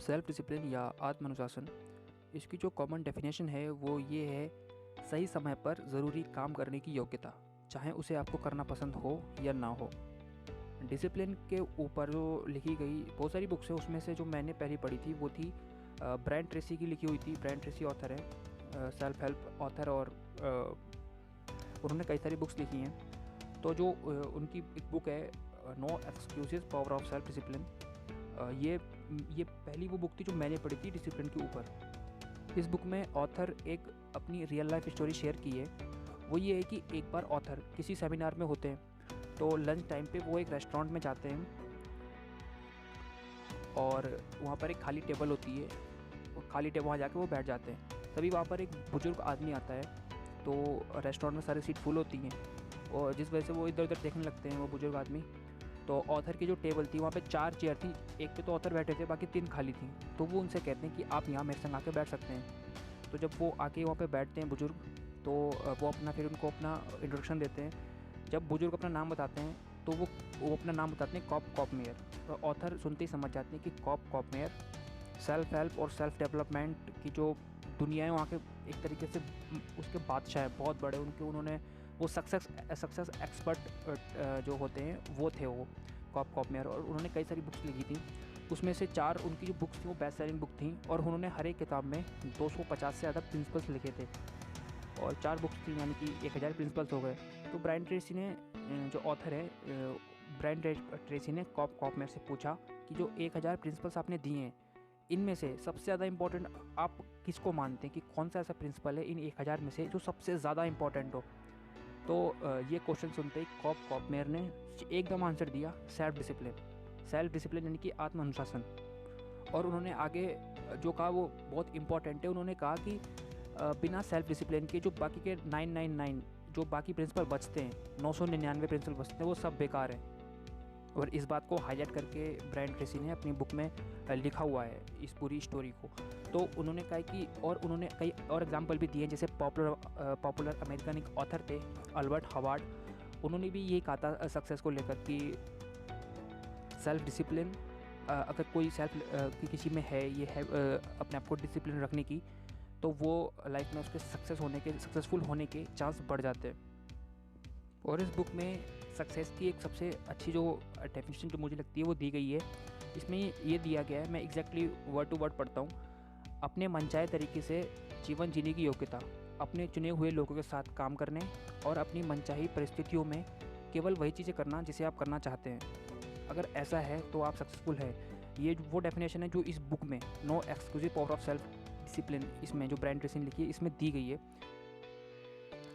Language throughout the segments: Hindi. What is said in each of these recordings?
सेल्फ डिसिप्लिन या आत्मानुशासन, इसकी जो कॉमन डेफिनेशन है वो ये है सही समय पर ज़रूरी काम करने की योग्यता, चाहे उसे आपको करना पसंद हो या ना हो। डिसिप्लिन के ऊपर जो लिखी गई बहुत सारी बुक्स हैं, उसमें से जो मैंने पहली पढ़ी थी वो थी ब्रायन ट्रेसी की लिखी हुई थी। ब्रायन ट्रेसी ऑथर है, सेल्फ हेल्प ऑथर, और उन्होंने कई सारी बुक्स लिखी हैं। तो जो उनकी एक बुक है no excuses power of self discipline, ये पहली वो बुक थी जो मैंने पढ़ी थी डिसिप्लिन के ऊपर। इस बुक में ऑथर एक अपनी रियल लाइफ स्टोरी शेयर की है। वो ये है कि एक बार ऑथर किसी सेमिनार में होते हैं, तो लंच टाइम पे वो एक रेस्टोरेंट में जाते हैं और वहाँ पर एक खाली टेबल होती है। वो खाली टेबल वहाँ जाके वो बैठ जाते हैं। तभी वहाँ पर एक बुजुर्ग आदमी आता है, तो रेस्टोरेंट में सारी सीट फुल होती हैं और जिस वजह से वो इधर उधर देखने लगते हैं वो बुजुर्ग आदमी। तो ऑथर की जो टेबल थी वहाँ पे 4 चेयर थी, एक पे तो ऑथर बैठे थे, बाकी 3 खाली थी। तो वो उनसे कहते हैं कि आप यहाँ मेरे संग आके बैठ सकते हैं। तो जब वो आके वहाँ पे बैठते हैं बुजुर्ग, तो वो फिर उनको अपना इंट्रोडक्शन देते हैं। जब बुजुर्ग अपना नाम बताते हैं तो वो अपना नाम बताते हैं कॉप मेयर। तो ऑथर सुनते ही समझ जाते हैं कि कॉप मेयर सेल्फ हेल्प और सेल्फ डेवलपमेंट की जो दुनिया है वहाँ के एक तरीके से उसके बादशाह है, बहुत बड़े उन्होंने वो सक्सेस एक्सपर्ट जो होते हैं वो थे, वो कॉप मेयर। और उन्होंने कई सारी बुक्स लिखी थी, उसमें से 4 उनकी जो बुक्स थी वो बेस्ट सेलिंग बुक थी, और उन्होंने हर एक किताब में 250 से ज़्यादा प्रिंसिपल्स लिखे थे, और 4 बुक्स थी यानी कि 1000 प्रिंसिपल्स हो गए। तो ब्रायन ट्रेसी ने, जो ऑथर है ब्रायन ट्रेसी ने कॉप मेयर से पूछा कि जो 1000 प्रिंसिपल्स आपने दिए हैं, इनमें से सबसे ज़्यादा इंपॉर्टेंट आप किसको मानते हैं कि कौन सा ऐसा प्रिंसिपल है इन 1000 में से जो सबसे ज़्यादा इंपॉर्टेंट हो। तो ये क्वेश्चन सुनते ही कॉप मेयर ने एकदम आंसर दिया, सेल्फ डिसिप्लिन यानी कि आत्मानुशासन। और उन्होंने आगे जो कहा वो बहुत इंपॉर्टेंट है। उन्होंने कहा कि बिना सेल्फ डिसिप्लिन के जो बाकी के 999 जो बाकी प्रिंसिपल बचते हैं, 999 प्रिंसिपल बचते हैं, वो सब बेकार हैं। और इस बात को हाईलाइट करके ब्रायन ट्रेसी ने अपनी बुक में लिखा हुआ है इस पूरी स्टोरी को। तो उन्होंने कहा कि, और उन्होंने कई और एग्जांपल भी दिए, जैसे पॉपुलर अमेरिकन एक ऑथर थे अल्बर्ट हवार्ड, उन्होंने भी ये कहा था सक्सेस को लेकर कि सेल्फ डिसिप्लिन, अगर कोई किसी में है, ये है अपने आप को डिसिप्लिन रखने की, तो वो लाइफ में उसके सक्सेसफुल होने के चांस बढ़ जाते हैं। और इस बुक में सक्सेस की एक सबसे अच्छी जो डेफिनेशन जो मुझे लगती है वो दी गई है। इसमें ये दिया गया है, मैं एग्जैक्टली वर्ड टू वर्ड पढ़ता हूँ। अपने मनचाहे तरीके से जीवन जीने की योग्यता, अपने चुने हुए लोगों के साथ काम करने और अपनी मनचाही परिस्थितियों में केवल वही चीज़ें करना जिसे आप करना चाहते हैं। अगर ऐसा है तो आप सक्सेसफुल है। ये वो डेफिनेशन है जो इस बुक में no exclusive power of self discipline, इसमें जो ब्रायन ट्रेसी ने लिखी है, इसमें दी गई है।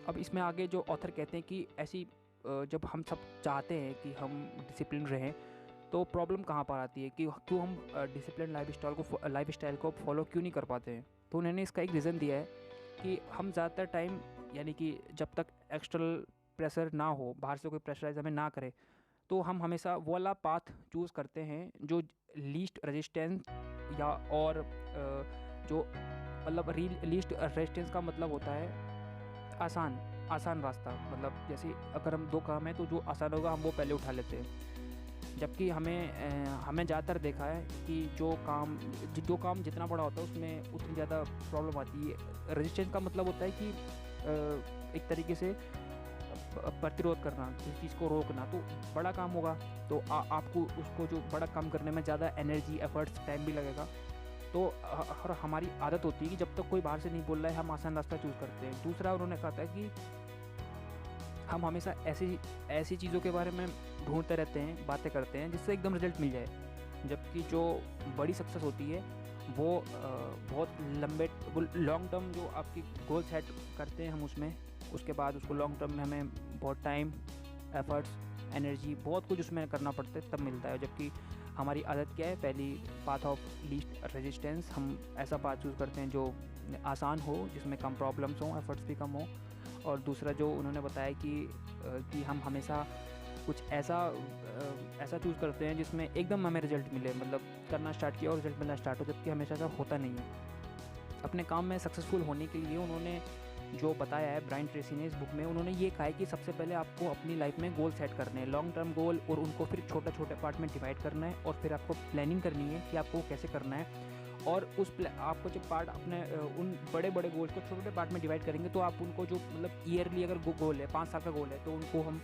अब इसमें आगे जो ऑथर कहते हैं कि ऐसी जब हम सब चाहते हैं कि हम डिसिप्लिन रहें, तो प्रॉब्लम कहाँ पर आती है कि क्यों हम डिसिप्लिन लाइफ स्टाइल को फॉलो क्यों नहीं कर पाते हैं। तो उन्होंने इसका एक रीज़न दिया है कि हम ज़्यादातर टाइम, यानी कि जब तक एक्सटर्नल प्रेशर ना हो, बाहर से कोई प्रेशराइज हमें ना करे, तो हम हमेशा वो वाला पाथ चूज़ करते हैं जो लीस्ट रेजिस्टेंस, या और जो मतलब लीस्ट रेजिस्टेंस का मतलब होता है आसान रास्ता। मतलब जैसे अगर हम 2 काम है तो जो आसान होगा हम वो पहले उठा लेते हैं। जबकि हमें ज़्यादातर देखा है कि जो काम जितना बड़ा होता है उसमें उतनी ज़्यादा प्रॉब्लम आती है। रेजिस्टेंस का मतलब होता है कि एक तरीके से प्रतिरोध करना, किसी चीज़ को रोकना। तो बड़ा काम होगा तो आपको उसको जो बड़ा काम करने में ज़्यादा एनर्जी, एफर्ट्स, टाइम भी लगेगा। तो और हमारी आदत होती है कि जब तक कोई बाहर से नहीं बोल रहा है हम आसान रास्ता चूज़ करते हैं। दूसरा उन्होंने कहा था कि हम हमेशा ऐसी चीज़ों के बारे में ढूंढते रहते हैं, बातें करते हैं जिससे एकदम रिजल्ट मिल जाए। जबकि जो बड़ी सक्सेस होती है वो बहुत लॉन्ग टर्म जो आपकी गोल सेट करते हैं हम उसके बाद उसको लॉन्ग टर्म में हमें बहुत टाइम, एफर्ट्स, एनर्जी, बहुत कुछ उसमें करना पड़ता है, तब मिलता है। जबकि हमारी आदत क्या है, पहली पाथ ऑफ लीस्ट रेजिस्टेंस, हम ऐसा पाथ चूज़ करते हैं जो आसान हो, जिसमें कम प्रॉब्लम्स हों, एफर्ट्स भी कम हो। और दूसरा जो उन्होंने बताया कि हम हमेशा कुछ ऐसा चूज़ करते हैं जिसमें एकदम हमें रिजल्ट मिले, मतलब करना स्टार्ट किया और रिजल्ट मिलना स्टार्ट हो, जबकि हमेशा ऐसा होता नहीं है। अपने काम में सक्सेसफुल होने के लिए उन्होंने जो बताया है ब्रायन ट्रेसी ने इस बुक में, उन्होंने ये कहा है कि सबसे पहले आपको अपनी लाइफ में गोल सेट करने हैं, लॉन्ग टर्म गोल, और उनको फिर छोटे छोटे पार्ट में डिवाइड करना है, और फिर आपको प्लानिंग करनी है कि आपको कैसे करना है। और आपको जब पार्ट अपने उन बड़े बड़े गोल्स को छोटे छोटे पार्ट में डिवाइड करेंगे, तो आप उनको जो मतलब ईयरली अगर गोल है 5 साल का गोल है, तो उनको हम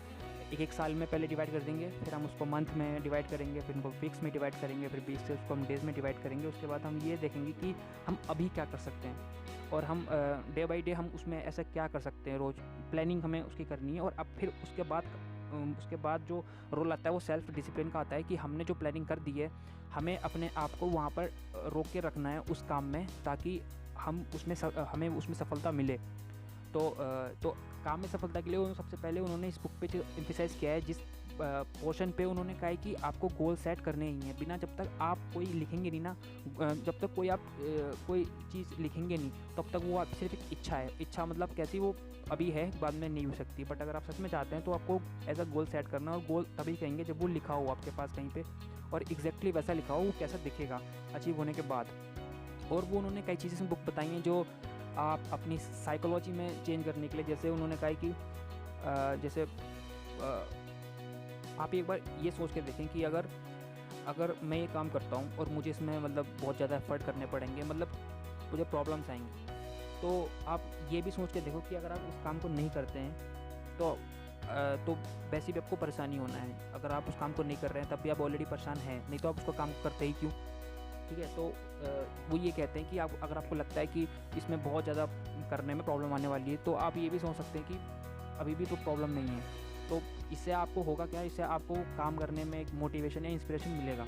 एक साल में पहले डिवाइड कर देंगे, फिर हम उसको मंथ में डिवाइड करेंगे, फिर उनको वीक्स में डिवाइड करेंगे, फिर 20 से उसको हम डेज़ में डिवाइड करेंगे। उसके बाद हम ये देखेंगे कि हम अभी क्या कर सकते हैं, और हम डे बाई डे हम उसमें ऐसा क्या कर सकते हैं, रोज़ प्लानिंग हमें उसकी करनी है। और अब फिर उसके बाद जो रोल आता है वो सेल्फ डिसिप्लिन का आता है, कि हमने जो प्लानिंग कर दी है, हमें अपने आप को वहाँ पर रोक के रखना है उस काम में, ताकि हमें उसमें सफलता मिले। तो काम में सफलता के लिए सबसे पहले उन्होंने इस बुक पे जो एम्फेसाइज़ किया है, जिस पोर्शन पे उन्होंने कहा है कि आपको गोल सेट करने ही हैं, बिना जब तक आप कोई लिखेंगे नहीं ना, जब तक कोई चीज़ लिखेंगे नहीं, तब तक वो आप सिर्फ एक इच्छा मतलब कैसी, वो अभी है बाद में नहीं हो सकती। बट अगर आप सच में चाहते हैं तो आपको एज अ गोल सेट करना, और गोल तभी कहेंगे जब वो लिखा हो आपके पास कहीं पे, और एग्जैक्टली वैसा लिखा हो वो कैसा दिखेगा अचीव होने के बाद। और वो उन्होंने कई चीज़ें बुक बताई हैं जो आप अपनी साइकोलॉजी में चेंज करने के लिए, जैसे उन्होंने कहा कि जैसे आप एक बार ये सोच के देखें कि अगर मैं ये काम करता हूँ और मुझे इसमें मतलब बहुत ज़्यादा एफर्ट करने पड़ेंगे, मतलब मुझे प्रॉब्लम्स आएंगी, तो आप ये भी सोच के देखो कि अगर आप उस काम को नहीं करते हैं तो वैसे भी आपको परेशानी होना है। अगर आप उस काम को नहीं कर रहे हैं तब भी आप ऑलरेडी परेशान हैं, नहीं तो आप उसको काम करते ही क्यों। ठीक है, तो वो ये कहते हैं कि अगर आपको लगता है कि इसमें बहुत ज़्यादा करने में प्रॉब्लम आने वाली है, तो आप ये भी सोच सकते हैं कि अभी भी तो प्रॉब्लम नहीं है। तो इससे आपको होगा क्या, इससे आपको काम करने में एक मोटिवेशन या इंस्पिरेशन मिलेगा।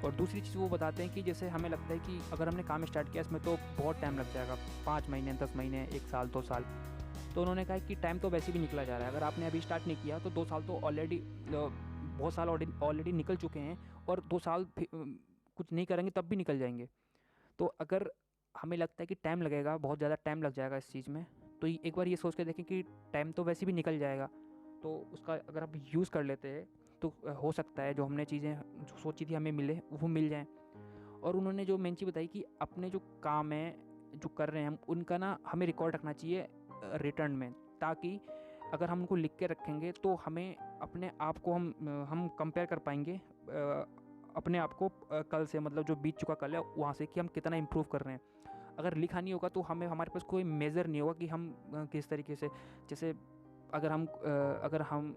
और दूसरी चीज़ वो बताते हैं कि जैसे हमें लगता है कि अगर हमने काम स्टार्ट किया इसमें तो बहुत टाइम लग जाएगा, 5 महीने, 10 महीने, 1 साल, 2 साल। तो उन्होंने कहा कि टाइम तो वैसे भी निकला जा रहा है। अगर आपने अभी स्टार्ट नहीं किया तो 2 साल तो बहुत साल ऑलरेडी निकल चुके हैं, और 2 साल कुछ नहीं करेंगे तब भी निकल जाएंगे। तो अगर हमें लगता है कि टाइम लगेगा, बहुत ज़्यादा टाइम लग जाएगा इस चीज़ में, तो एक बार ये सोच के देखें कि टाइम तो वैसे भी निकल जाएगा, तो उसका अगर आप यूज़ कर लेते हैं तो हो सकता है जो हमने चीज़ें जो सोची थी हमें मिले वो मिल जाएँ। और उन्होंने जो मेन चीज़ बताई कि अपने जो काम है जो कर रहे हैं हम, उनका ना हमें रिकॉर्ड रखना चाहिए रिटर्न में, ताकि अगर हम उनको लिख के रखेंगे तो हमें अपने आप को हम कंपेयर कर पाएंगे अपने आप को कल से, मतलब जो बीत चुका कल है वहाँ से, कि हम कितना इम्प्रूव कर रहे हैं। अगर लिखा नहीं होगा तो हमारे पास कोई मेज़र नहीं होगा कि हम किस तरीके से, जैसे अगर हम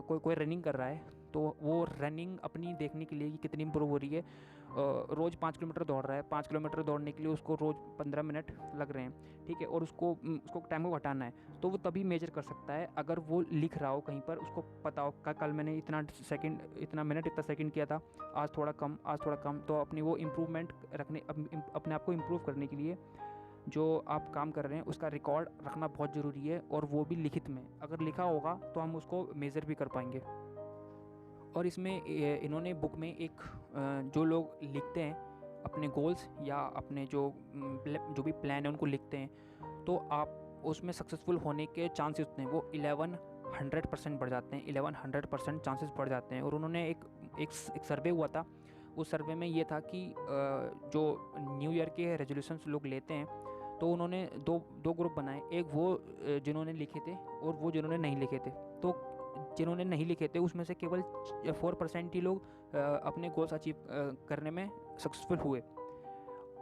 कोई रनिंग कर रहा है तो वो रनिंग अपनी देखने के लिए कि कितनी इम्प्रूव हो रही है। रोज़ 5 किलोमीटर दौड़ रहा है, 5 किलोमीटर दौड़ने के लिए उसको रोज़ 15 मिनट लग रहे हैं, ठीक है, और उसको टाइम को घटाना है, तो वो तभी मेजर कर सकता है अगर वो लिख रहा हो कहीं पर, उसको पता हो कल मैंने इतना मिनट इतना सेकंड किया था, आज थोड़ा कम। तो अपनी वो इम्प्रूवमेंट अपने आप को इम्प्रूव करने के लिए जो आप काम कर रहे हैं उसका रिकॉर्ड रखना बहुत ज़रूरी है, और वो भी लिखित में। अगर लिखा होगा तो हम उसको मेज़र भी कर पाएंगे। और इसमें इन्होंने बुक में एक जो लोग लिखते हैं अपने गोल्स या अपने जो भी प्लान है उनको लिखते हैं, तो आप उसमें सक्सेसफुल होने के चांसेस होते हैं वो 1100% बढ़ जाते हैं, 1100% चांसेस बढ़ जाते हैं। और उन्होंने एक सर्वे हुआ था, उस सर्वे में ये था कि जो न्यू ईयर के रेजोल्यूशंस लोग लेते हैं, तो उन्होंने दो ग्रुप बनाए, एक वो जिन्होंने लिखे थे और वो जिन्होंने नहीं लिखे थे। तो जिन्होंने नहीं लिखे थे उसमें से केवल 4% ही लोग अपने गोल्स अचीव करने में सक्सेसफुल हुए,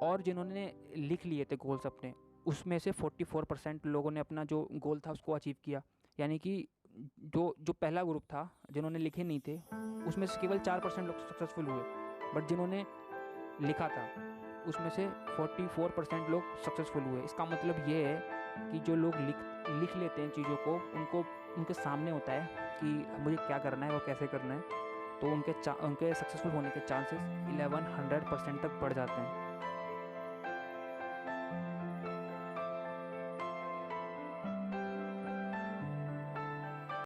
और जिन्होंने लिख लिए थे गोल्स अपने, उसमें से 44% लोगों ने अपना जो गोल था उसको अचीव किया। यानी कि जो पहला ग्रुप था जिन्होंने लिखे नहीं थे उसमें से केवल 4% लोग सक्सेसफुल हुए, बट जिन्होंने लिखा था उसमें से 44% लोग सक्सेसफुल हुए। इसका मतलब ये है कि जो लोग लिख लेते हैं चीज़ों को, उनके सामने होता है कि मुझे क्या करना है और कैसे करना है, तो उनके सक्सेसफुल होने के चांसेस 1100% तक बढ़ जाते हैं।